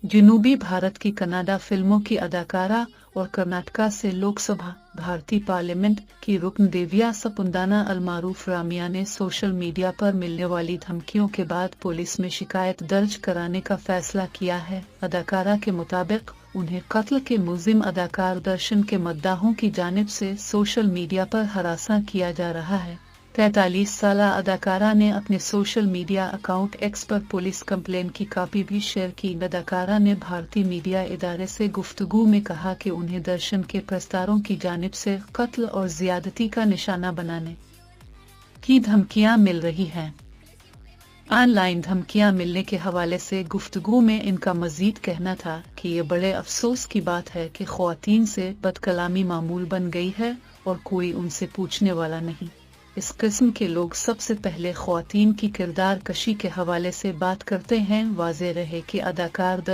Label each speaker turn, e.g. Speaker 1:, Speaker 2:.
Speaker 1: जनूबी भारत की कन्नड़ा फिल्मों की अदाकारा और कर्नाटका से लोकसभा भारतीय पार्लियामेंट की रुकन देविया सपुंदाना अलमारूफ रामिया ने सोशल मीडिया पर मिलने वाली धमकियों के बाद पुलिस में शिकायत दर्ज कराने का फैसला किया है। अदाकारा के मुताबिक उन्हें कत्ल के मुलजिम अदाकार दर्शन के मद्दाहों की जानिब से सोशल मीडिया पर हरासा किया जा रहा है। 43 साल अदाकारा ने अपने सोशल मीडिया अकाउंट एक्स पर पुलिस कंप्लेन की कॉपी भी शेयर की। अदाकारा ने भारतीय मीडिया इदारे से गुफ्तगू में कहा कि उन्हें दर्शन के प्रस्तारों की जानिब से कत्ल और ज्यादती का निशाना बनाने की धमकियां मिल रही हैं। ऑनलाइन धमकियां मिलने के हवाले से गुफ्तगू में इनका मजीद कहना था कि ये बड़े अफसोस की बात है कि ख्वातीन से बदकलामी मामूल बन गई है और कोई उनसे पूछने वाला नहीं। इस किस्म के लोग सबसे पहले ख्वातीन की किरदार कशी के हवाले से बात करते हैं। वाज़ेह रहे कि अदाकार